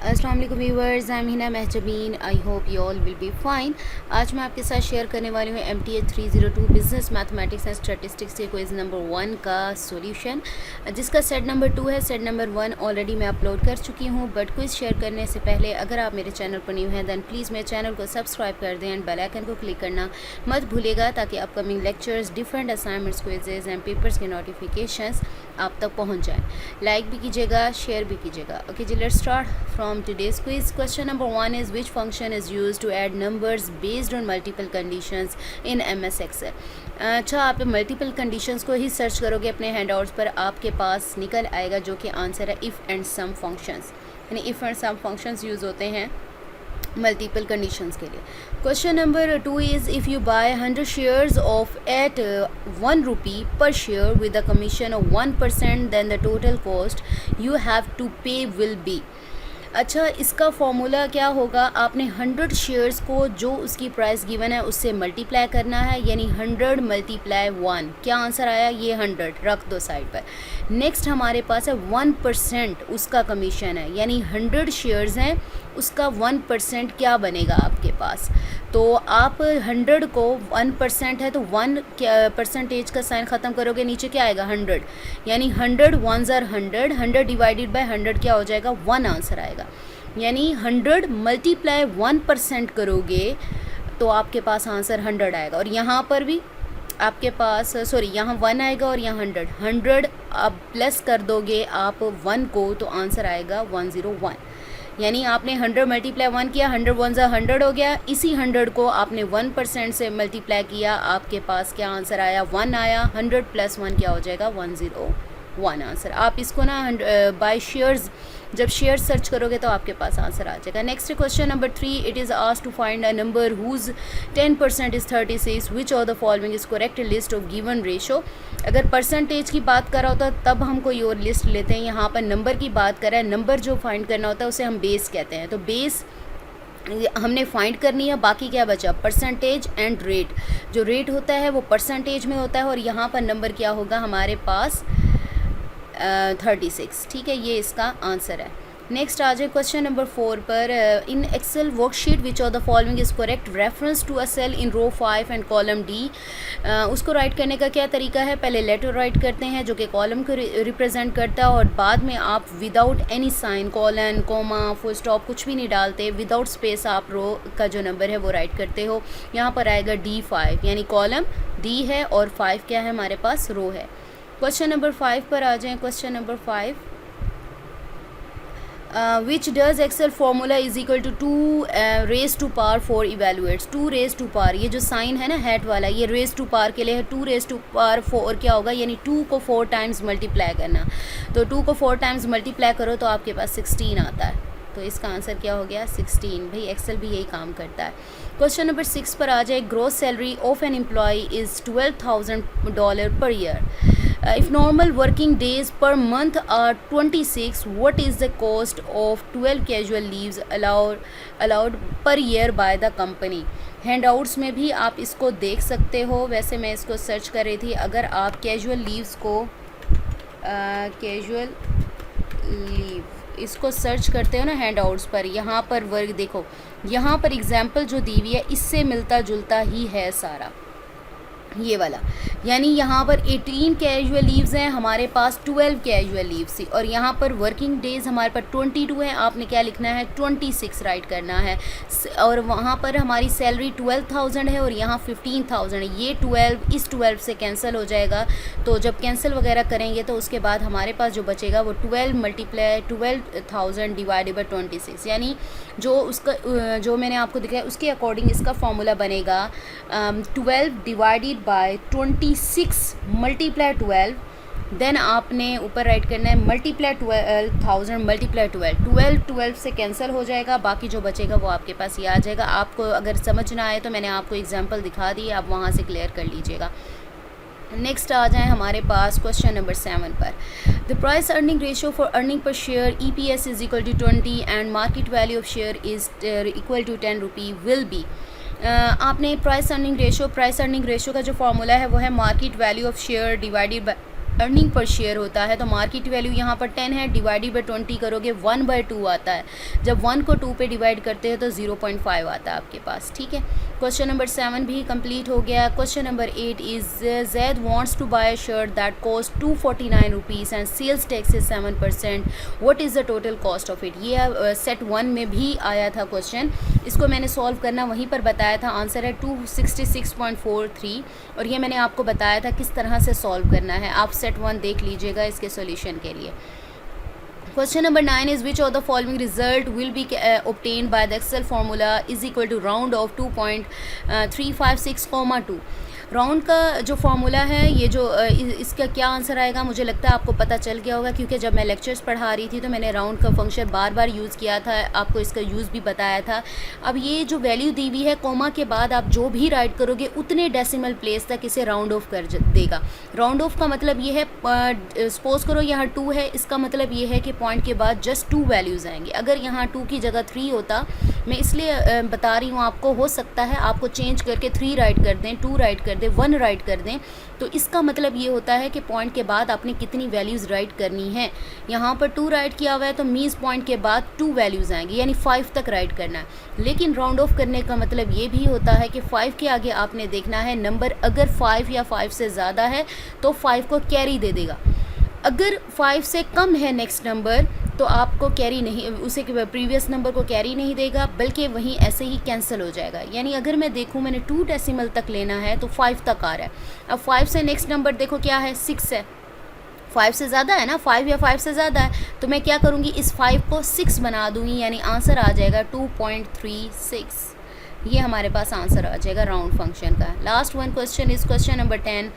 अस्सलाम वालेकुम viewers, I am Hina Mahjabeen. I hope you all will be fine. आज मैं आपके साथ शेयर करने वाली हूँ MTA 302 business mathematics and statistics के क्विज़ नंबर 1 का सॉल्यूशन, जिसका सेट नंबर 2 है। सेट नंबर 1 ऑलरेडी मैं अपलोड कर चुकी हूँ, बट क्विज़ शेयर करने से पहले अगर आप मेरे चैनल पर न्यू हैं दैन प्लीज़ मेरे चैनल को सब्सक्राइब कर दें एंड बेल आइकन को क्लिक करना मत भूलिएगा, ताकि upcoming lectures, different assignments, quizzes and papers के नोटिफिकेशंस आप तक पहुँच जाएँ। लाइक भी कीजिएगा, शेयर भी कीजिएगा। Okay ji, let's start from today's quiz. Question number 1 is which function is used to add numbers based on multiple conditions in MS Excel? अच्छा, आप मल्टीपल कंडीशंस को ही सर्च करोगे अपने हैंडआउट्स पर, आपके पास निकल आएगा जो कि आंसर है इफ़ एंड सम फंक्शंस। यानी if and sum functions use होते हैं मल्टीपल कंडीशंस के लिए। Question number 2 is if you buy 100 shares of at 1 rupee per share with a commission of 1%, then the total cost you have to pay will be. अच्छा, इसका formula क्या होगा? आपने 100 shares को जो उसकी प्राइस गिवन है उससे मल्टीप्लाई करना है, यानी 100 मल्टीप्लाई 1। क्या आंसर आया? ये 100 रख दो साइड पर। नेक्स्ट हमारे पास है 1% उसका कमीशन है, यानी 100 शेयर्स हैं, उसका 1% क्या बनेगा आपके पास? तो आप 100 को 1% है तो 1 परसेंटेज का साइन ख़त्म करोगे, नीचे क्या आएगा? 100, यानी 100 1s are 100, 100 डिवाइडेड बाय 100 क्या हो जाएगा? 1 आंसर आएगा। यानी 100 मल्टीप्लाई 1% करोगे तो आपके पास आंसर 100 आएगा। और यहाँ पर भी आपके पास यहाँ 1 आएगा और यहाँ 100 आप प्लस कर दोगे आप 1 को तो आंसर आएगा 101। यानी आपने 100 मल्टीप्लाई 1 किया, 100 1s are 100 हो गया। इसी 100 को आपने 1% से मल्टीप्लाई किया, आपके पास क्या आंसर आया? 1 आया। 100 प्लस 1 क्या हो जाएगा? 101 आंसर। आप इसको ना बाय शेयर्स, जब शेयर सर्च करोगे तो आपके पास आंसर आ जाएगा। Next question number 3, it is asked to find a number whose 10% is 36, which of the following is correct list of given ratio. अगर परसेंटेज की बात कर रहा होता तब हम कोई और लिस्ट लेते हैं, यहाँ पर नंबर की बात कर रहा है। नंबर जो फाइंड करना होता है उसे हम बेस कहते हैं, तो बेस हमने फाइंड करनी है। बाकी क्या बचा? Percentage and rate. जो रेट होता है वो परसेंटेज में होता है और यहाँ पर नंबर क्या होगा हमारे पास? 36। ठीक है, ये इसका आंसर है। नेक्स्ट आ जाए क्वेश्चन नंबर 4 पर। In Excel worksheet which of the following is correct reference to a cell in row 5 and column D. उसको राइट करने का क्या तरीका है? पहले लेटर राइट करते हैं जो कि कॉलम को रिप्रेजेंट करता है, और बाद में आप without any sign, colon, comma, full stop कुछ भी नहीं डालते, विदाउट स्पेस आप रो का जो नंबर है वो राइट करते हो। यहाँ पर आएगा D5, यानी कॉलम D है और 5 क्या है हमारे पास? रो है। क्वेश्चन नंबर 5 पर आ जाएं। Question number 5, which does Excel formula is equal to 2 raise to power 4 evaluates. 2 raise to power, ये जो साइन है ना हैट वाला, ये रेज टू पावर के लिए है। 2 रेज टू पावर 4 क्या होगा? यानी 2 को 4 टाइम्स मल्टीप्लाई करना। तो 2 को 4 टाइम्स मल्टीप्लाई करो तो आपके पास 16 आता है। तो इसका आंसर क्या हो गया? 16। भाई एक्सेल भी यही काम करता है। क्वेश्चन नंबर 6 पर आ जाए। Gross salary of an employee is $12,000 per year. If normal working days per month are 26, what is the cost of 12 casual leaves allowed per year by the company? Handouts में भी आप इसको देख सकते हो। वैसे मैं इसको सर्च कर रही थी। अगर आप कैजुअल लीव्स को कैजुअल लीव इसको सर्च करते हो ना हैंडआउट्स पर, यहाँ पर वर्क देखो, यहाँ पर एग्जाम्पल जो दी हुई है इससे मिलता जुलता ही है सारा ये वाला। यानी यहाँ पर 18 कैजुअल लीव्स हैं, हमारे पास 12 कैजुअल लीव्स थी, और यहाँ पर वर्किंग डेज हमारे पास 22 हैं। आपने क्या लिखना है? 26 राइट करना है। और वहाँ पर हमारी सैलरी 12,000 है और यहाँ 15,000 है। ये 12 इस 12 से कैंसिल हो जाएगा। तो जब कैंसिल वगैरह करेंगे तो उसके बाद हमारे पास जो बचेगा वो 12 मल्टीप्लाई 12,000 डिवाइडेड बाई 26, यानी जो उसका जो मैंने आपको दिखाया उसके अकॉर्डिंग इसका फॉर्मूला बनेगा 12 डिवाइडेड बाय 26 मल्टीप्लाई 12। देन आपने ऊपर राइट करना है मल्टीप्लाई 12,000 मल्टीप्लाई 12 से कैंसिल हो जाएगा। बाकी जो बचेगा वो आपके पास ये आ जाएगा। आपको अगर समझ ना आए तो मैंने आपको एग्जांपल दिखा दी, आप वहाँ से क्लियर कर लीजिएगा। नेक्स्ट आ जाए हमारे पास क्वेश्चन नंबर 7 पर। The price earning ratio for earning per share EPS is equal to 20 and market value of share is equal to 10 rupee will be. आपने प्राइस अर्निंग रेशियो का जो फार्मूला है वो है market value of share divided by earning per share होता है। तो market value यहाँ पर 10 है, डिवाइडेड बाई 20 करोगे 1/2 आता है। जब 1 को 2 पे डिवाइड करते हैं तो 0.5 आता है आपके पास, ठीक है। क्वेश्चन नंबर 7 भी कंप्लीट हो गया। Question number 8 is Zaid wants to buy a shirt that cost 249 rupees and sales tax is 7%, what is the total cost of it. ये सेट 1 में भी आया था क्वेश्चन, इसको मैंने सॉल्व करना वहीं पर बताया था। आंसर है 266.43 और ये मैंने आपको बताया था किस तरह से सॉल्व करना है। आप सेट 1 देख लीजिएगा इसके सॉल्यूशन के लिए। Question number 9 is which of the following result will be obtained by the Excel formula is equal to round of 2.356, 2। Round का जो फार्मूला है ये जो इसका क्या आंसर आएगा, मुझे लगता है आपको पता चल गया होगा, क्योंकि जब मैं लेक्चर्स पढ़ा रही थी तो मैंने राउंड का फंक्शन बार बार यूज़ किया था, आपको इसका यूज़ भी बताया था। अब ये जो वैल्यू दी हुई है, कोमा के बाद आप जो भी राइट करोगे उतने डेसिमल प्लेस तक इसे राउंड ऑफ कर देगा। राउंड ऑफ का मतलब ये है, सपोज करो यहाँ 2 है, इसका मतलब ये है कि पॉइंट के बाद जस्ट 2 वैल्यूज़ आएंगे। अगर यहाँ 2 की जगह 3 होता, मैं इसलिए बता रही हूँ आपको, हो सकता है आपको चेंज करके 3 राइट कर दें, 2 राइट कर दें, 1 राइट कर दें, तो इसका मतलब ये होता है कि पॉइंट के बाद आपने कितनी वैल्यूज़ राइट करनी है। यहाँ पर 2 राइट किया हुआ है तो मीन्स पॉइंट के बाद 2 वैल्यूज़ आएंगी, यानी 5 तक राइट करना है। लेकिन राउंड ऑफ करने का मतलब ये भी होता है कि 5 के आगे आपने देखना है नंबर, अगर 5 या 5 से ज़्यादा है तो 5 को कैरी दे देगा। अगर 5 से कम है नेक्स्ट नंबर तो आपको कैरी नहीं, उसे प्रीवियस नंबर को कैरी नहीं देगा, बल्कि वहीं ऐसे ही कैंसिल हो जाएगा। यानी अगर मैं देखूं मैंने 2 डेसिमल तक लेना है तो 5 तक आ रहा है। अब 5 से नेक्स्ट नंबर देखो क्या है, 6 है, 5 से ज़्यादा है ना, 5 या 5 से ज़्यादा है, तो मैं क्या करूँगी, इस 5 को 6 बना दूँगी, यानी आंसर आ जाएगा 2.36। ये हमारे पास आंसर आ जाएगा राउंड फंक्शन का। Last one question is question number 10।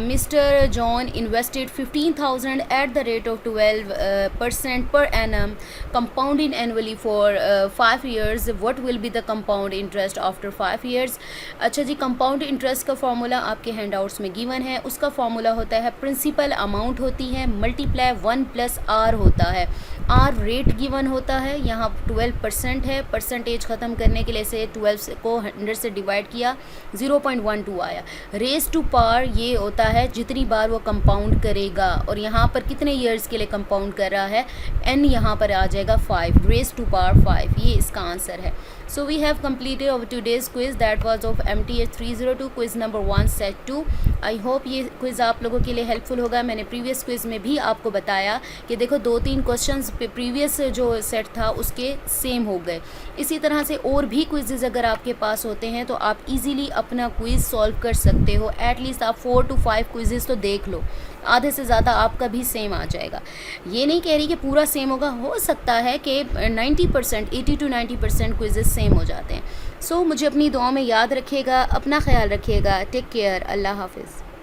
Mister John invested 15,000 at the rate of 12% per annum compounding annually for 5 years, what will be the compound interest after 5 years. अच्छा जी, compound interest का formula आपके hand outs में given है। उसका formula होता है, principal amount होती है मल्टीप्लाई 1 + R होता है। R रेट गिवन होता है, यहाँ 12% है, परसेंटेज ख़त्म करने के लिए से 12 को 100 से डिवाइड किया, 0.12 आया। रेज टू पार ये होता है जितनी बार वो कंपाउंड करेगा, और यहाँ पर कितने ईयर्स के लिए कंपाउंड कर रहा है, n यहाँ पर आ जाएगा 5, रेज टू पावर 5, ये इसका आंसर है। So we have completed our today's quiz that was of MTH 302 quiz number 1 set 2। I hope ये क्विज़ आप लोगों के लिए हेल्पफुल होगा। मैंने प्रीवियस क्विज़ में भी आपको बताया कि देखो 2-3 क्वेश्चंस प्रीवियस जो सेट था उसके सेम हो गए। इसी तरह से और भी क्विज़ेज़ अगर आपके पास होते हैं तो आप इजीली अपना क्विज़ सॉल्व कर सकते हो। एटलीस्ट आप 4 to 5 क्विज़ेज़ तो देख लो, आधे से ज़्यादा आपका भी सेम आ जाएगा। ये नहीं कह रही कि पूरा सेम होगा, हो सकता है कि 90%, 80 to 90% क्विज़ेज़ सेम हो जाते हैं। सो मुझे अपनी दुआ में याद रखिएगा, अपना ख्याल रखिएगा। टेक केयर, अल्लाह हाफिज़।